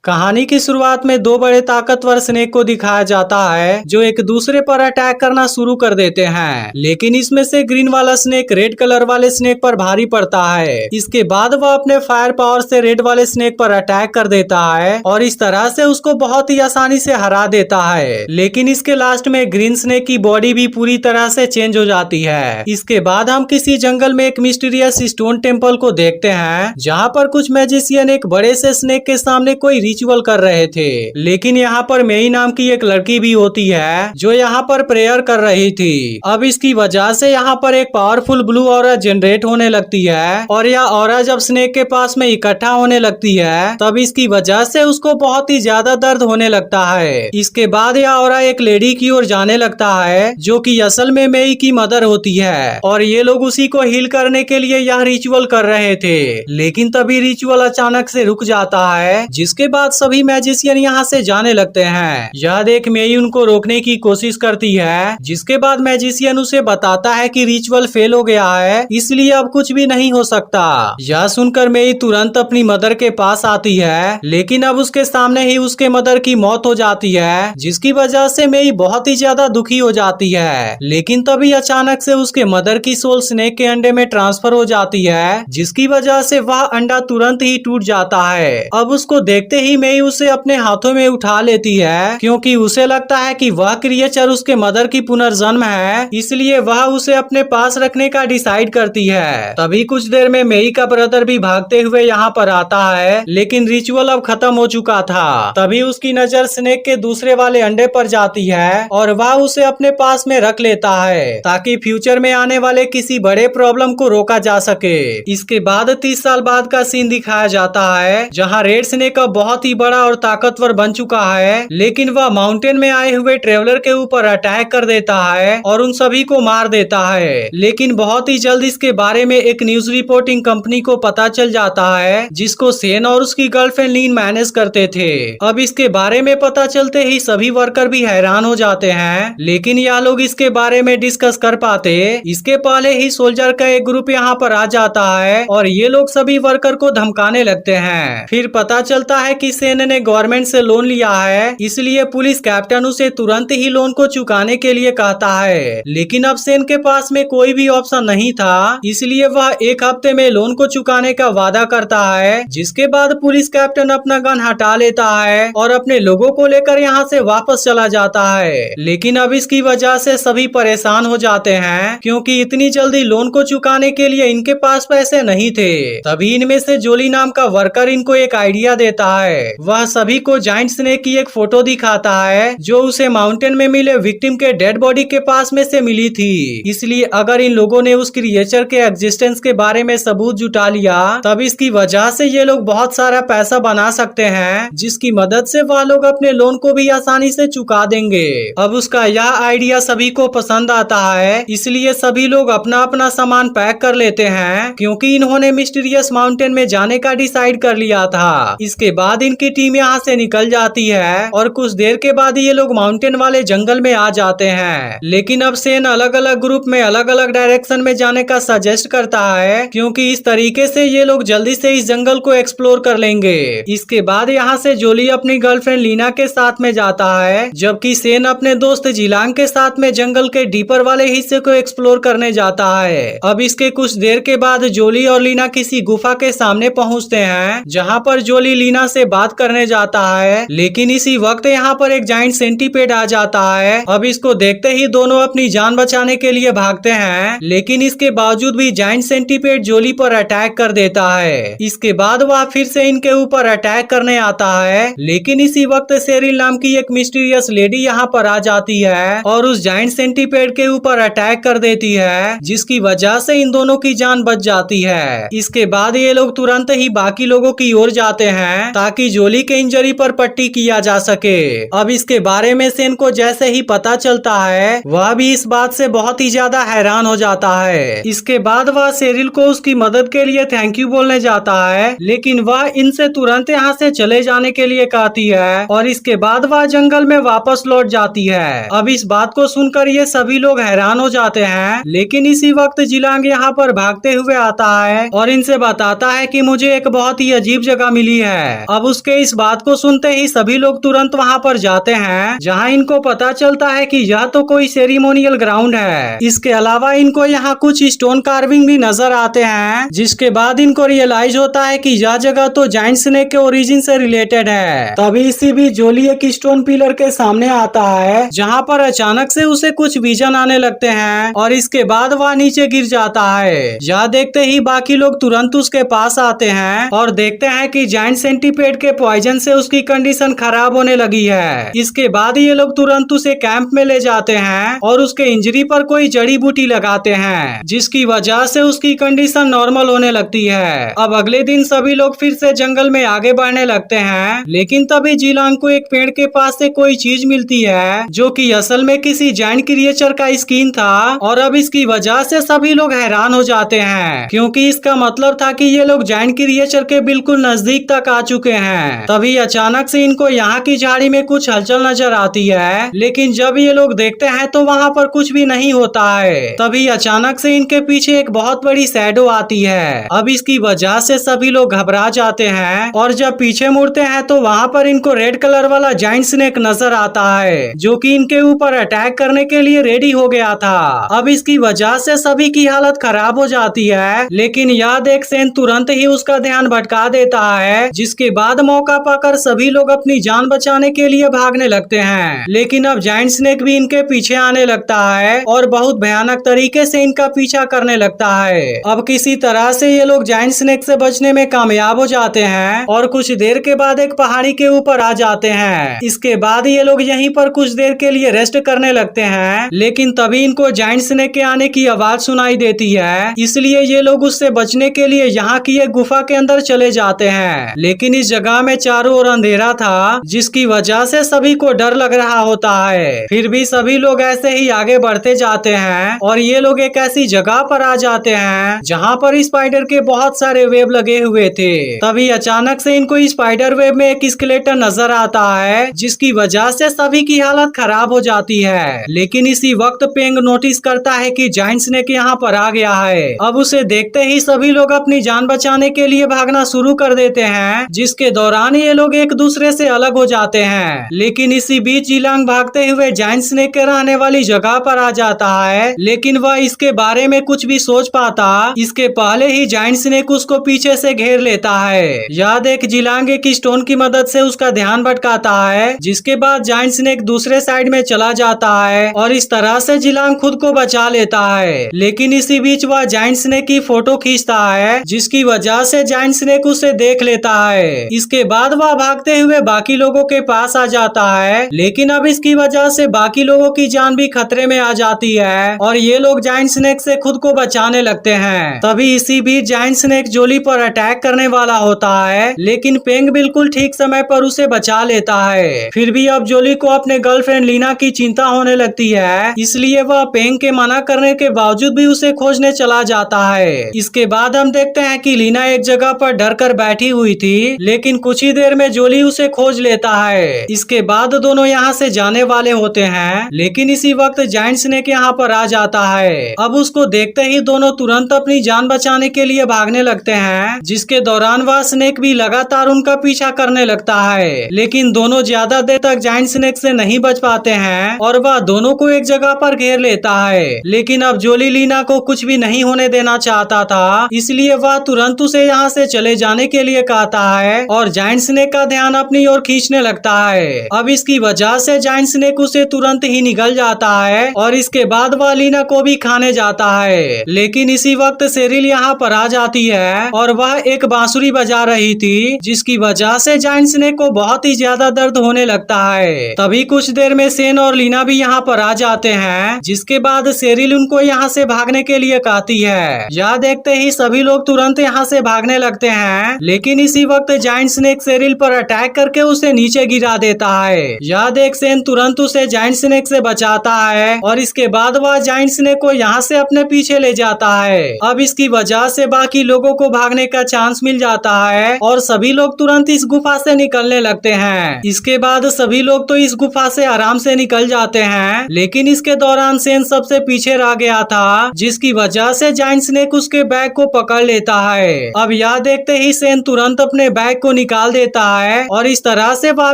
कहानी की शुरुआत में दो बड़े ताकतवर स्नेक को दिखाया जाता है जो एक दूसरे पर अटैक करना शुरू कर देते हैं, लेकिन इसमें से ग्रीन वाला स्नेक रेड कलर वाले स्नेक पर भारी पड़ता है। इसके बाद वह अपने फायर पावर से रेड वाले स्नेक पर अटैक कर देता है और इस तरह से उसको बहुत ही आसानी से हरा देता है। लेकिन इसके लास्ट में ग्रीन स्नेक की बॉडी भी पूरी तरह से चेंज हो जाती है। इसके बाद हम किसी जंगल में एक मिस्टीरियस स्टोन टेम्पल को देखते हैं जहाँ पर कुछ मैजिशियन एक बड़े से स्नेक के सामने कोई रिचुअल कर रहे थे। लेकिन यहाँ पर मेई नाम की एक लड़की भी होती है जो यहाँ पर प्रेयर कर रही थी। अब इसकी वजह से यहाँ पर एक पावरफुल ब्लू ऑरा जनरेट होने लगती है और यह ऑरा जब स्नेक के पास में इकट्ठा होने लगती है तब इसकी वजह से उसको बहुत ही ज्यादा दर्द होने लगता है। इसके बाद यह ऑरा एक लेडी की ओर जाने लगता है जो कि असल में मेई की मदर होती है और ये लोग उसी को हील करने के लिए यह रिचुअल कर रहे थे। लेकिन तभी रिचुअल अचानक से रुक जाता है जिसके बाद सभी मैजिशियन यहाँ से जाने लगते हैं। यह देख मेई उनको रोकने की कोशिश करती है जिसके बाद मैजिशियन उसे बताता है कि रिचुअल फेल हो गया है इसलिए अब कुछ भी नहीं हो सकता। यह सुनकर मेई तुरंत अपनी मदर के पास आती है लेकिन अब उसके सामने ही उसके मदर की मौत हो जाती है जिसकी वजह से मेई बहुत ही ज्यादा दुखी हो जाती है। लेकिन तभी अचानक से उसके मदर की सोल स्नेक के अंडे में ट्रांसफर हो जाती है जिसकी वजह से वह अंडा तुरंत ही टूट जाता है। अब उसको देखते ही मेई उसे अपने हाथों में उठा लेती है क्योंकि उसे लगता है कि वह क्रिएचर उसके मदर की पुनर्जन्म है, इसलिए वह उसे अपने पास रखने का डिसाइड करती है। तभी कुछ देर में मेई का ब्रदर भी भागते हुए यहाँ पर आता है लेकिन रिचुअल अब खत्म हो चुका था। तभी उसकी नजर स्नेक के दूसरे वाले अंडे पर जाती है और वह उसे अपने पास में रख लेता है ताकि फ्यूचर में आने वाले किसी बड़े प्रॉब्लम को रोका जा सके। इसके बाद 30 साल बाद का सीन दिखाया जाता है जहाँ रेड स्नेक अब बहुत ही बड़ा और ताकतवर बन चुका है, लेकिन वह माउंटेन में आए हुए ट्रेवलर के ऊपर अटैक कर देता है और उन सभी को मार देता है। लेकिन बहुत ही जल्द इसके बारे में एक न्यूज रिपोर्टिंग कंपनी को पता चल जाता है जिसको सेन और उसकी गर्लफ्रेंड लीन मैनेज करते थे। अब इसके बारे में पता चलते ही सभी वर्कर भी हैरान हो जाते हैं, लेकिन यह लोग इसके बारे में डिस्कस कर पाते इसके पहले ही सोल्जर का एक ग्रुप यहाँ पर आ जाता है और ये लोग सभी वर्कर को धमकाने लगते हैं। फिर पता चलता है कि सेन ने गवर्नमेंट से लोन लिया है इसलिए पुलिस कैप्टन उसे तुरंत ही लोन को चुकाने के लिए कहता है। लेकिन अब सेन के पास में कोई भी ऑप्शन नहीं था इसलिए वह एक हफ्ते में लोन को चुकाने का वादा करता है। जिसके बाद पुलिस कैप्टन अपना गन हटा लेता है और अपने लोगों को लेकर यहाँ से वापस चला जाता है। लेकिन अब इसकी वजह से सभी परेशान हो जाते हैं क्योंकि इतनी जल्दी लोन को चुकाने के लिए इनके पास पैसे नहीं थे। तभी इनमें से जोली नाम का वर्कर इनको एक आइडिया देता है। वह सभी को जाइंट स्नेक की एक फोटो दिखाता है जो उसे माउंटेन में मिले विक्टिम के डेड बॉडी के पास में से मिली थी। इसलिए अगर इन लोगों ने उस क्रिएचर के एग्जिस्टेंस के बारे में सबूत जुटा लिया तब इसकी वजह से ये लोग बहुत सारा पैसा बना सकते हैं जिसकी मदद से वह लोग अपने लोन को भी आसानी से चुका देंगे। अब उसका यह आइडिया सभी को पसंद आता है इसलिए सभी लोग अपना अपना सामान पैक कर लेते हैं क्योंकि इन्होंने मिस्टीरियस माउंटेन में जाने का डिसाइड कर लिया था। इसके बाद इनकी टीम यहाँ से निकल जाती है और कुछ देर के बाद ये लोग माउंटेन वाले जंगल में आ जाते हैं। लेकिन अब सेन अलग अलग ग्रुप में अलग अलग डायरेक्शन में जाने का सजेस्ट करता है क्योंकि इस तरीके से ये लोग जल्दी से इस जंगल को एक्सप्लोर कर लेंगे। इसके बाद यहाँ से जोली अपनी गर्लफ्रेंड लीना के साथ में जाता है जबकि सेन अपने दोस्त जिलांग के साथ में जंगल के डीपर वाले हिस्से को एक्सप्लोर करने जाता है। अब इसके कुछ देर के बाद जोली और लीना किसी गुफा के सामने पहुँचते हैं जहाँ पर जोली लीना से बात करने जाता है। लेकिन इसी वक्त यहाँ पर एक जाइंट सेंटीपेड आ जाता है। अब इसको देखते ही दोनों अपनी जान बचाने के लिए भागते हैं, लेकिन इसके बावजूद भी जाइंट सेंटीपेड जोली पर अटैक कर देता है। इसके बाद वह फिर से इनके ऊपर अटैक करने आता है, लेकिन इसी वक्त सेरिल नाम की एक मिस्टीरियस लेडी यहाँ पर आ जाती है और उस जाइंट सेंटीपेड के ऊपर अटैक कर देती है जिसकी वजह से इन दोनों की जान बच जाती है। इसके बाद ये लोग तुरंत ही बाकी लोगों की ओर जाते हैं ताकि जोली के इंजरी पर पट्टी किया जा सके। अब इसके बारे में सेन को जैसे ही पता चलता है वह भी इस बात से बहुत ही ज्यादा हैरान हो जाता है। इसके बाद वह सेरिल को उसकी मदद के लिए थैंक यू बोलने जाता है, लेकिन वह इनसे तुरंत यहाँ से चले जाने के लिए कहती है और इसके बाद वह जंगल में वापस लौट जाती है। अब इस बात को सुनकर ये सभी लोग हैरान हो जाते हैं, लेकिन इसी वक्त जिलांग यहाँ पर भागते हुए आता है और इनसे बताता है कि मुझे एक बहुत ही अजीब जगह मिली है। अब उसके इस बात को सुनते ही सभी लोग तुरंत वहाँ पर जाते हैं, जहाँ इनको पता चलता है कि यह तो कोई सेरिमोनियल ग्राउंड है। इसके अलावा इनको यहाँ कुछ स्टोन कार्विंग भी नजर आते हैं, जिसके बाद इनको रियलाइज होता है कि यह जगह तो जायंट स्नेक के ओरिजिन से रिलेटेड है। तभी इसी बीच जोली एक स्टोन पिलर के सामने आता है, जहाँ पर अचानक से उसे कुछ विजन आने लगते हैं और इसके बाद वह नीचे गिर जाता है। यह देखते ही बाकी लोग तुरंत उसके पास आते हैं और देखते हैं कि जायंट सेंटीपेड के पॉइजन से उसकी कंडीशन खराब होने लगी है। इसके बाद ये लोग तुरंत उसे कैंप में ले जाते हैं और उसके इंजरी पर कोई जड़ी बूटी लगाते हैं, जिसकी वजह से उसकी कंडीशन नॉर्मल होने लगती है। अब अगले दिन सभी लोग फिर से जंगल में आगे बढ़ने लगते हैं, लेकिन तभी जिलांग को एक पेड़ के पास से कोई चीज मिलती है, जो कि असल में किसी जायंट क्रिएचर का स्किन था। और अब इसकी वजह से सभी लोग हैरान हो जाते हैं, क्योंकि इसका मतलब था कि ये लोग जायंट क्रिएचर के बिल्कुल नजदीक तक आ चुके हैं। तभी अचानक से इनको यहाँ की झाड़ी में कुछ हलचल नजर आती है, लेकिन जब ये लोग देखते हैं तो वहाँ पर कुछ भी नहीं होता है। तभी अचानक से इनके पीछे एक बहुत बड़ी शैडो आती है। अब इसकी वजह से सभी लोग घबरा जाते हैं और जब पीछे मुड़ते हैं तो वहाँ पर इनको रेड कलर वाला जायंट स्नेक नजर आता है, जो कि इनके ऊपर अटैक करने के लिए रेडी हो गया था। अब इसकी वजह से सभी की हालत खराब हो जाती है, लेकिन यह देख सेन तुरंत ही उसका ध्यान भटका देता है, जिसके बाद मौका पाकर सभी लोग अपनी जान बचाने के लिए भागने लगते हैं। लेकिन अब जायंट स्नेक भी इनके पीछे आने लगता है और बहुत भयानक तरीके से इनका पीछा करने लगता है। अब किसी तरह से ये लोग जायंट स्नेक से बचने में कामयाब हो जाते हैं और कुछ देर के बाद एक पहाड़ी के ऊपर आ जाते हैं। इसके बाद ये लोग यहीं पर कुछ देर के लिए रेस्ट करने लगते हैं, लेकिन तभी इनको जायंट स्नेक के आने की आवाज सुनाई देती है, इसलिए ये लोग उससे बचने के लिए यहाँ की एक गुफा के अंदर चले जाते हैं। लेकिन इस जगह में चारों ओर अंधेरा था, जिसकी वजह से सभी को डर लग रहा होता है। फिर भी सभी लोग ऐसे ही आगे बढ़ते जाते हैं और ये लोग एक ऐसी जगह पर आ जाते हैं जहाँ पर स्पाइडर के बहुत सारे वेब लगे हुए थे। तभी अचानक से इनको स्पाइडर वेब में एक स्केलेटन नजर आता है, जिसकी वजह से सभी की हालत खराब हो जाती है। लेकिन इसी वक्त पेंग नोटिस करता है कि जायंट स्नेक यहाँ पर आ गया है। अब उसे देखते ही सभी लोग अपनी जान बचाने के लिए भागना शुरू कर देते हैं, जिसके दौरान ये लोग एक दूसरे से अलग हो जाते हैं। लेकिन इसी बीच जिलांग भागते हुए जायंट स्नेक के रहने वाली जगह पर आ जाता है, लेकिन वह इसके बारे में कुछ भी सोच पाता इसके पहले ही जायंट स्नेक उसको पीछे से घेर लेता है। यह देख जिलांग एक स्टोन की मदद से उसका ध्यान भटकाता है, जिसके बाद जायंट स्नेक दूसरे साइड में चला जाता है और इस तरह से जिलांग खुद को बचा लेता है। लेकिन इसी बीच वह जायंट स्नेक की फोटो खींचता है, जिसकी वजह से जायंट स्नेक उसे देख लेता है। इसके बाद वह भागते हुए बाकी लोगों के पास आ जाता है, लेकिन अब इसकी वजह से बाकी लोगों की जान भी खतरे में आ जाती है और ये लोग जायंट स्नेक से खुद को बचाने लगते हैं। तभी इसी बीच जायंट स्नेक जोली पर अटैक करने वाला होता है, लेकिन पेंग बिल्कुल ठीक समय पर उसे बचा लेता है। फिर भी अब जोली को अपने गर्लफ्रेंड लीना की चिंता होने लगती है, इसलिए वह पेंग के मना करने के बावजूद भी उसे खोजने चला जाता है। इसके बाद हम देखते हैं कि लीना एक जगह पर डर कर बैठी हुई थी, लेकिन कुछ ही देर में जोली उसे खोज लेता है। इसके बाद दोनों यहाँ से जाने वाले होते हैं, लेकिन इसी वक्त जायंट स्नेक यहाँ पर आ जाता है। अब उसको देखते ही दोनों तुरंत अपनी जान बचाने के लिए भागने लगते हैं, जिसके दौरान वह स्नेक भी लगातार उनका पीछा करने लगता है। लेकिन दोनों ज्यादा देर तक जायंट स्नेक से नहीं बच पाते हैं और वह दोनों को एक जगह पर घेर लेता है। लेकिन अब जोली लीना को कुछ भी नहीं होने देना चाहता था, इसलिए वह तुरंत उसे यहाँ से चले जाने के लिए कहता है और जायंट स्नेक का ध्यान अपनी ओर खींचने लगता है। अब इसकी वजह से जायंट स्नेक उसे तुरंत ही निगल जाता है और इसके बाद वह लीना को भी खाने जाता है। लेकिन इसी वक्त सेरिल यहाँ पर आ जाती है और वह एक बांसुरी बजा रही थी, जिसकी वजह से जायंट स्नेक को बहुत ही ज्यादा दर्द होने लगता है। तभी कुछ देर में सेन और लीना भी यहाँ पर आ जाते हैं, जिसके बाद सेरिल उनको यहाँ से भागने के लिए कहती है। यह देखते ही सभी लोग तुरंत यहाँ से भागने लगते हैं, लेकिन इसी वक्त जायंट स्नेक सेरिल पर अटैक करके उसे नीचे गिरा देता है। यह देख सेन तुरंत उसे जायंट स्नेक से बचाता है और इसके बाद वह जायंट स्नेक को यहाँ से अपने पीछे ले जाता है। अब इसकी वजह से बाकी लोगों को भागने का चांस मिल जाता है और सभी लोग तुरंत इस गुफा से निकलने लगते हैं। इसके बाद सभी लोग तो इस गुफा से आराम से निकल जाते हैं, लेकिन इसके दौरान सेन सबसे पीछे रह गया था, जिसकी वजह से जायंट स्नेक उसके बैग को पकड़ लेता है। अब यह देखते ही सेन तुरंत अपने बैग को निकाल देता है और इस तरह से वह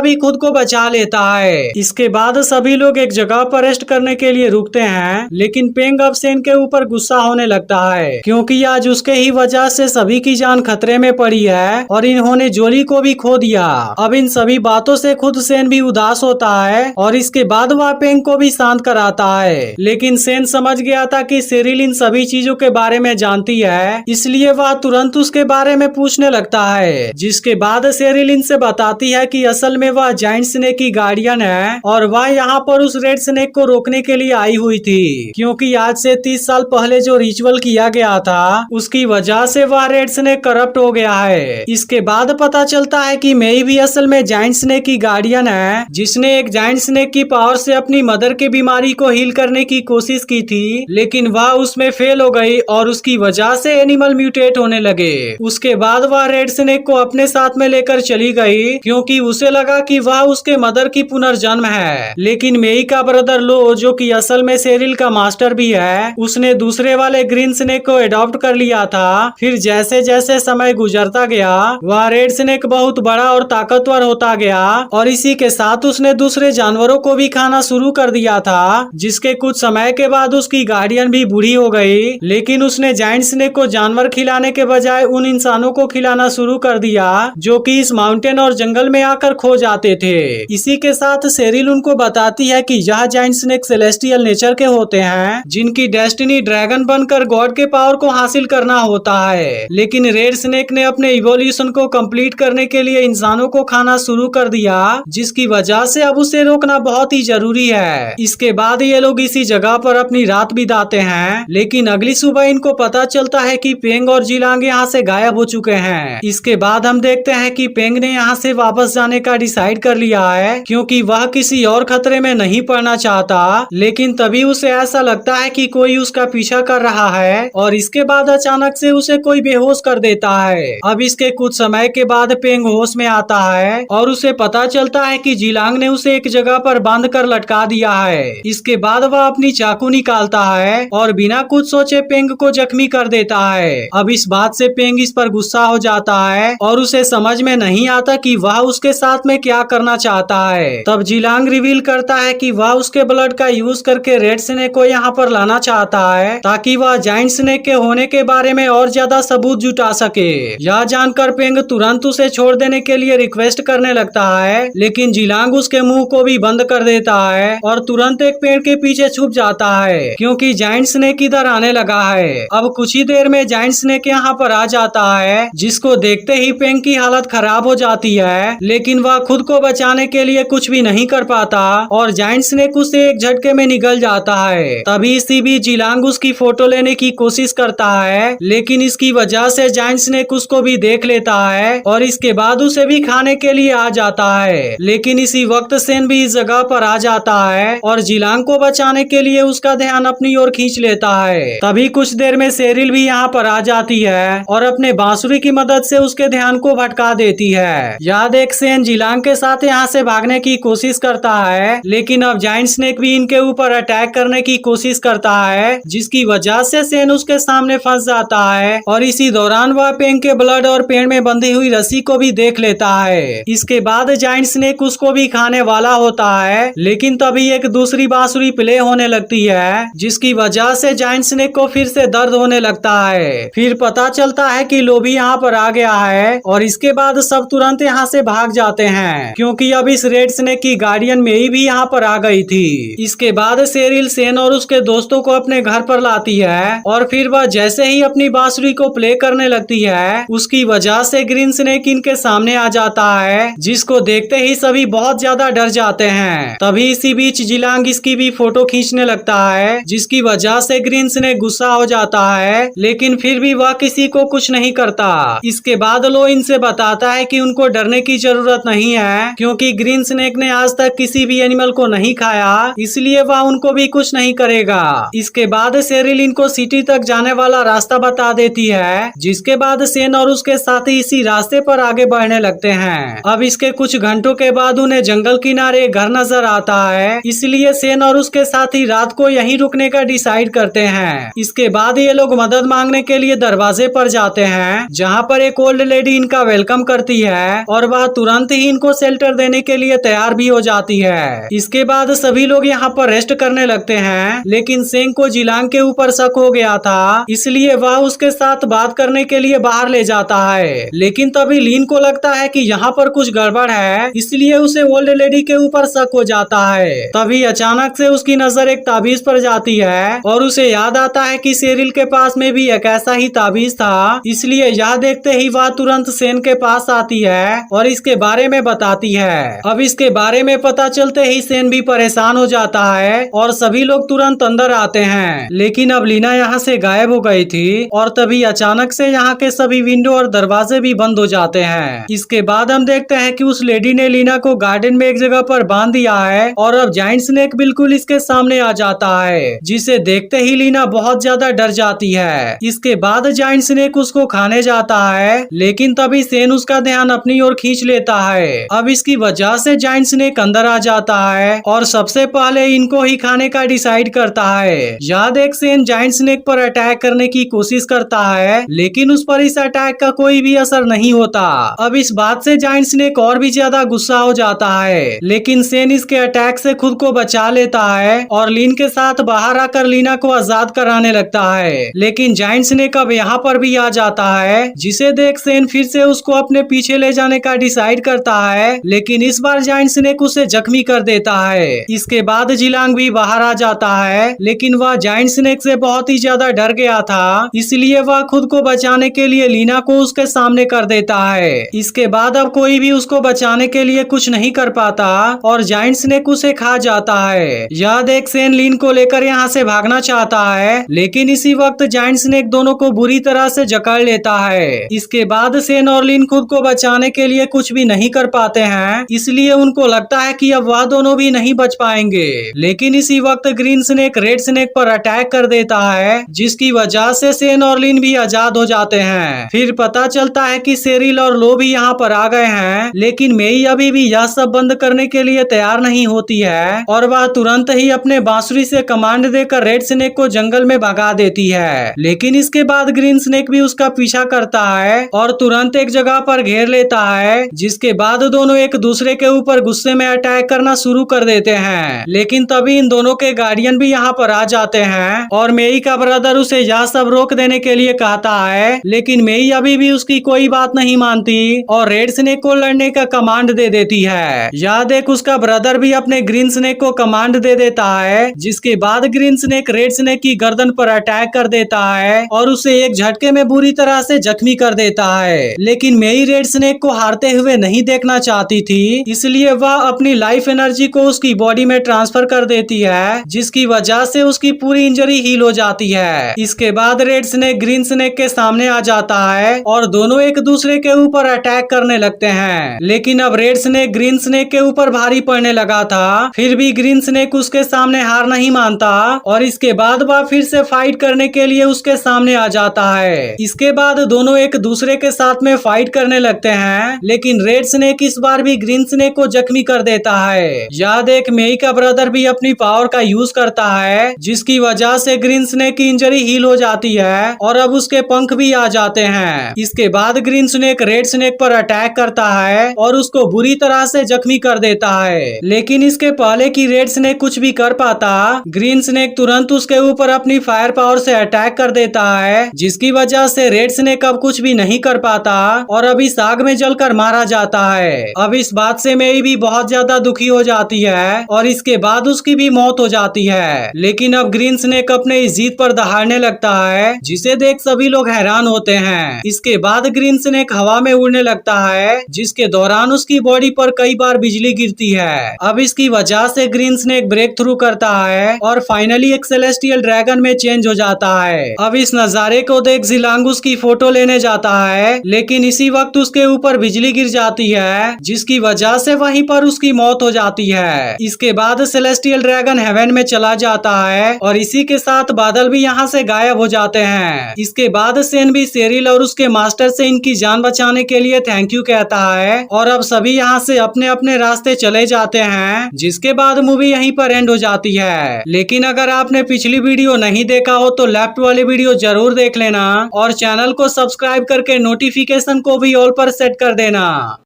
भी खुद को बचा लेता है। इसके बाद सभी लोग एक जगह पर रेस्ट करने के लिए रुकते हैं, लेकिन पेंग अब सेन के ऊपर गुस्सा होने लगता है क्योंकि आज उसके ही वजह से सभी की जान खतरे में पड़ी है और इन्होंने जोली को भी खो दिया। अब इन सभी बातों से खुद सेन भी उदास होता है और इसके बाद वह पेंग को भी शांत कराता है, लेकिन सेन समझ गया था कि सेरिल इन सभी चीजों के बारे में जानती है, इसलिए वह तुरंत उसके बारे में पूछने लगता है। जिसके बाद सेरिल इनसे बताती है कि असल में वह जायंट स्नेक की गार्डियन है और वह यहाँ पर उस रेड स्नेक को रोकने के लिए आई हुई थी, क्योंकि आज से 30 साल पहले जो रिचुअल किया गया था उसकी वजह से वह रेड स्नेक करप्ट हो गया है। इसके बाद पता चलता है कि मेई भी असल में जायंट स्नेक की गार्डियन है, जिसने एक जायंट स्नेक की पावर से अपनी मदर की बीमारी को हील करने की कोशिश की थी, लेकिन वह उसमें फेल हो गई और उसकी वजह से एनिमल म्यूटेट होने लगे। उसके बाद वह रेड स्नेक को अपने साथ में लेकर चली गई क्योंकि उसे लगा कि वह उसके मदर की पुनर्जन्म है। लेकिन मेई का ब्रदर लो, जो कि असल में सेरिल का मास्टर भी है, उसने दूसरे वाले ग्रीन स्नेक को अडॉप्ट कर लिया था। फिर जैसे जैसे समय गुजरता गया वह रेड स्नेक बहुत बड़ा और ताकतवर होता गया और इसी के साथ उसने दूसरे जानवरों को भी खाना शुरू कर दिया था, जिसके कुछ समय के बाद उसकी गार्डियन भी बूढ़ी हो गई। लेकिन उसने जायंट स्नेक को जानवर खिलाने के बजाय उन इंसानों को खिलाना शुरू कर दिया जो कि इस माउंटेन और जंगल में आकर खो जाते थे। इसी के साथ सेरिल उनको बताती है कि यह जायंट स्नेक सेलेस्टियल नेचर के होते हैं, जिनकी डेस्टिनी ड्रैगन बनकर गॉड के पावर को हासिल करना होता है। लेकिन रेड स्नेक ने अपने इवोल्यूशन को कंप्लीट करने के लिए इंसानों को खाना शुरू कर दिया, जिसकी वजह से अब उसे रोकना बहुत ही जरूरी है। इसके बाद ये लोग इसी जगह पर अपनी रात बिताते हैं, लेकिन अगली सुबह इनको पता चलता है कि पेंग और जिलांग यहाँ से गायब हो चुके हैं। इसके बाद हम देखते हैं कि पेंग ने यहाँ से वापस जाने का डिसाइड कर लिया है क्योंकि वह किसी और खतरे में नहीं पड़ना चाहता। लेकिन तभी उसे ऐसा लगता है कि कोई उसका पीछा कर रहा है और इसके बाद अचानक से उसे कोई बेहोश कर देता है। अब इसके कुछ समय के बाद पेंग होश में आता है और उसे पता चलता है कि जिलांग ने उसे एक जगह पर बांध कर लटका दिया है। इसके बाद वह अपनी चाकू निकालता है और बिना कुछ सोचे पेंग को जख्मी कर देता है। अब इस बात से पेंग इस पर गुस्सा हो जाता है और उसे समझ में नहीं आता कि वह उसके साथ में क्या करना चाहता है। तब जिलांग रिवील करता है कि वह उसके ब्लड का यूज करके रेड स्नेक को यहाँ पर लाना चाहता है ताकि वह जायंट स्नेक के होने के बारे में और ज्यादा सबूत जुटा सके। यह जानकर पेंग तुरंत उसे छोड़ देने के लिए रिक्वेस्ट करने लगता है, लेकिन जिलांग उसके मुंह को भी बंद कर देता है और तुरंत एक पेड़ के पीछे छुप जाता है क्योंकि जायंट स्नेक इधर आने लगा है। अब कुछ ही देर में जायंट स्नेक यहाँ पर आ जाता है, जिसको देखते ही पेंग की हालत खराब हो जाती है, लेकिन वह खुद को बचाने के लिए कुछ भी नहीं कर पाता और जायंट स्नेक उसे एक झटके में निगल जाता है। तभी इसी बीच जिलांग उसकी फोटो लेने की कोशिश करता है, लेकिन इसकी वजह से जायंट स्नेक उसको भी देख लेता है और इसके बाद उसे भी खाने के लिए आ जाता है। लेकिन इसी वक्त सेन भी इस जगह पर आ जाता है और जिलांग को बचाने के लिए उसका ध्यान अपनी ओर खींच लेता है। तभी कुछ देर में सेरिल भी यहाँ पर आ जाती है और अपने बांसुरी की मदद से उसके ध्यान को भटका देती है। यह देख सेन जिलांग के साथ यहाँ से भागने की कोशिश करता है, लेकिन अब जायंट स्नेक भी इनके ऊपर अटैक करने की कोशिश करता है, जिसकी वजह से सेन उसके सामने फंस जाता है और इसी दौरान वह पेंग के ब्लड और पेड़ में बंधी हुई रस्सी को भी देख लेता है। इसके बाद जायंट स्नेक उसको भी खाने वाला होता है, लेकिन तभी एक दूसरी बांसुरी प्ले होने लगती है, जिसकी वजह से जायंट स्नेक को फिर से दर्द होने लगता है। फिर पता चलता है कि लोबी यहाँ पर आ गया है और इसके बाद सब तुरंत यहाँ से भाग जाते हैं क्योंकि अब इस रेड स्नेक की गार्डियन मेई भी यहाँ पर आ गई थी। इसके बाद सेरिल सेन और उसके दोस्तों को अपने घर पर लाती है और फिर वह जैसे ही अपनी बांसुरी को प्ले करने लगती है, उसकी वजह से ग्रीन स्नेक इनके सामने आ जाता है, जिसको देखते ही सभी बहुत ज्यादा डर जाते हैं। तभी इसी बीच जिलांग इसकी भी फोटो खींचने लगता है, जिसकी वजह से ग्रीन स्नेक गुस्सा हो जाता है, लेकिन फिर भी वह किसी को कुछ नहीं करता। इसके बाद लो इनसे बताता है कि उनको डरने की जरूरत नहीं है क्योंकि ग्रीन स्नेक ने आज तक किसी भी एनिमल को नहीं खाया, इसलिए वह उनको भी कुछ नहीं करेगा। इसके बाद सेरिल इनको सिटी तक जाने वाला रास्ता बता देती है, जिसके बाद सेन और उसके साथी इसी रास्ते पर आगे बढ़ने लगते हैं। अब इसके कुछ घंटों के बाद उन्हें जंगल किनारे घर नजर आता है, इसलिए सेन और उसके साथी रात को यहीं रुकने का डिसाइड करते हैं। इसके बाद ये लोग मदद मांगने के लिए दरवाजे पर जाते हैं, जहाँ पर एक ओल्ड लेडी इनका वेलकम वेलकम करती है और वह तुरंत ही इनको शेल्टर देने के लिए तैयार भी हो जाती है। इसके बाद सभी लोग यहाँ पर रेस्ट करने लगते हैं, लेकिन सेंग को जिलांग के ऊपर शक हो गया था, इसलिए वह उसके साथ बात करने के लिए बाहर ले जाता है। लेकिन तभी लीन को लगता है कि यहाँ पर कुछ गड़बड़ है, इसलिए उसे ओल्ड लेडी के ऊपर शक हो जाता है। तभी अचानक से उसकी नजर एक ताबीज पर जाती है और उसे याद आता है कि सेरिल के पास में भी एक ऐसा ही ताबीज था, इसलिए यह देखते ही वह तुरंत सेन के पास आती है और इसके बारे में बताती है। अब इसके बारे में पता चलते ही सेन भी परेशान हो जाता है और सभी लोग तुरंत अंदर आते हैं। लेकिन अब लीना यहाँ से गायब हो गई थी और तभी अचानक से यहाँ के सभी विंडो और दरवाजे भी बंद हो जाते हैं। इसके बाद हम देखते हैं कि उस लेडी ने लीना को गार्डन में एक जगह पर बांध दिया है और अब जायंट स्नेक बिल्कुल इसके सामने आ जाता है, जिसे देखते ही लीना बहुत ज्यादा डर जाती है। इसके बाद जायंट स्नेक उसको खाने जाता है, लेकिन तभी सेन उसका ध्यान अपनी ओर खींच लेता है। अब इसकी वजह से जायंट स्नेक अंदर आ जाता है और सबसे पहले इनको ही खाने का डिसाइड करता है। याद एक सेन जायंट स्नेक पर अटैक करने की कोशिश करता है, लेकिन उस पर इस अटैक का कोई भी असर नहीं होता। अब इस बात से जायंट स्नेक और भी ज्यादा गुस्सा हो जाता है, लेकिन सेन इसके अटैक से खुद को बचा लेता है और लीन के साथ बाहर आकर लीना को आजाद कराने लगता है। लेकिन जायंट स्नेक अब यहाँ पर भी आ जाता है, जिसे देख सेन फिर से उसको अपने पीछे ले जाने का डिसाइड करता है, लेकिन इस बार जायंट स्नेक उसे जख्मी कर देता है। इसके बाद जिलांग भी बाहर आ जाता है, लेकिन वह जायंट स्नेक से बहुत ही ज्यादा डर गया था, इसलिए वह खुद को बचाने के लिए लीना को उसके सामने कर देता है। इसके बाद अब कोई भी उसको बचाने के लिए कुछ नहीं कर पाता और जायंट स्नेक उसे खा जाता है। यह देख सेन लीन को लेकर यहाँ से भागना चाहता है, लेकिन इसी वक्त जायंट स्नेक दोनों को बुरी तरह से जकड़ लेता है। इसके बाद सेन और लीन खुद को बचाने के लिए कुछ भी नहीं कर पाते हैं, इसलिए उनको लगता है कि अब वह दोनों भी नहीं बच पाएंगे। लेकिन इसी वक्त ग्रीन स्नेक रेड स्नेक पर अटैक कर देता है, जिसकी वजह से सेन और लीन भी आजाद हो जाते हैं। फिर पता चलता है कि सेरिल और लो भी यहाँ पर आ गए हैं, लेकिन मेई अभी भी यह सब बंद करने के लिए तैयार नहीं होती है और वह तुरंत ही अपने बांसुरी से कमांड देकर रेड स्नेक को जंगल में भगा देती है। लेकिन इसके बाद ग्रीन स्नेक भी उसका पीछा करता है और तुरंत एक जगह पर घेर लेता है, जिसके बाद दोनों एक दूसरे के ऊपर गुस्से में अटैक करना शुरू कर देते हैं। लेकिन तभी इन दोनों के गार्डियन भी यहाँ पर आ जाते हैं और मेई का ब्रदर उसे यह सब रोक देने के लिए कहता है, लेकिन मेई अभी भी उसकी कोई बात नहीं मानती और रेड स्नेक को लड़ने का कमांड दे देती है। यह देख उसका ब्रदर भी अपने ग्रीन स्नेक को कमांड दे देता है, जिसके बाद ग्रीन स्नेक रेड स्नेक की गर्दन पर अटैक कर देता है और उसे एक झटके में बुरी तरह से जख्मी कर देता है। लेकिन मेई रेड स्नेक को हारते हुए नहीं देखना चाहती थी, इसलिए वह अपनी लाइफ एनर्जी को उसकी बॉडी में ट्रांसफर कर देती है, जिसकी वजह से उसकी पूरी इंजरी हील हो जाती है। इसके बाद रेड स्नेक ग्रीन स्नेक के सामने आ जाता है और दोनों एक दूसरे के ऊपर अटैक करने लगते हैं। लेकिन अब रेड स्नेक ग्रीन स्नेक के ऊपर भारी पड़ने लगा था, फिर भी ग्रीन स्नेक उसके सामने हार नहीं मानता और इसके बाद वह फिर से फाइट करने के लिए उसके सामने आ जाता है। इसके बाद दोनों एक दूसरे के साथ में फाइट करने लगते हैं, लेकिन रेड स्नेक इस बार भी ग्रीन स्नेक को जख्मी कर देता है। यह देख मेई का ब्रदर भी अपनी पावर का यूज करता है, जिसकी वजह से ग्रीन स्नेक की इंजरी हील हो जाती है और अब उसके पंख भी आ जाते हैं। इसके बाद ग्रीन स्नेक रेड स्नेक पर अटैक करता है और उसको बुरी तरह से जख्मी कर देता है। लेकिन इसके पहले कि रेड स्नेक कुछ भी कर पाता, ग्रीन स्नेक तुरंत उसके ऊपर अपनी फायर पावर से अटैक कर देता है, जिसकी वजह से रेड स्नेक अब कुछ भी नहीं कर पाता और अब इस आग में जलकर मारा जाता है। अब इस बात से मेई भी बहुत ज्यादा दुखी हो जाती है और इसके बाद उसकी भी मौत हो जाती है। लेकिन अब ग्रीन स्नेक अपने इस जीत पर दहाड़ने लगता है, जिसे देख सभी लोग हैरान होते हैं। इसके बाद ग्रीन स्नेक हवा में उड़ने लगता है, जिसके दौरान उसकी बॉडी पर कई बार बिजली गिरती है। अब इसकी वजह से ग्रीन स्नेक ब्रेक थ्रू करता है और फाइनली एक सेलेस्टियल ड्रैगन में चेंज हो जाता है। अब इस नजारे को देख जिलांग उसकी फोटो लेने जाता है, लेकिन इसी वक्त उसके ऊपर बिजली गिर जाती है, जिसकी वजह से वहीं पर उसकी मौत हो जाती है। इसके बाद सेलेस्टियल ड्रैगन हेवन में चला जाता है और इसी के साथ बादल भी यहाँ से गायब हो जाते हैं। इसके बाद सेन भी सेरिल और उसके मास्टर से इनकी जान बचाने के लिए थैंक यू कहता है और अब सभी यहाँ से अपने अपने रास्ते चले जाते हैं, जिसके बाद मूवी यहीं पर एंड हो जाती है। लेकिन अगर आपने पिछली वीडियो नहीं देखा हो तो लेफ्ट वाली वीडियो जरूर देख लेना और चैनल को सब्सक्राइब करके नोटिफिकेशन को भी ऑल पर सेट कर देना।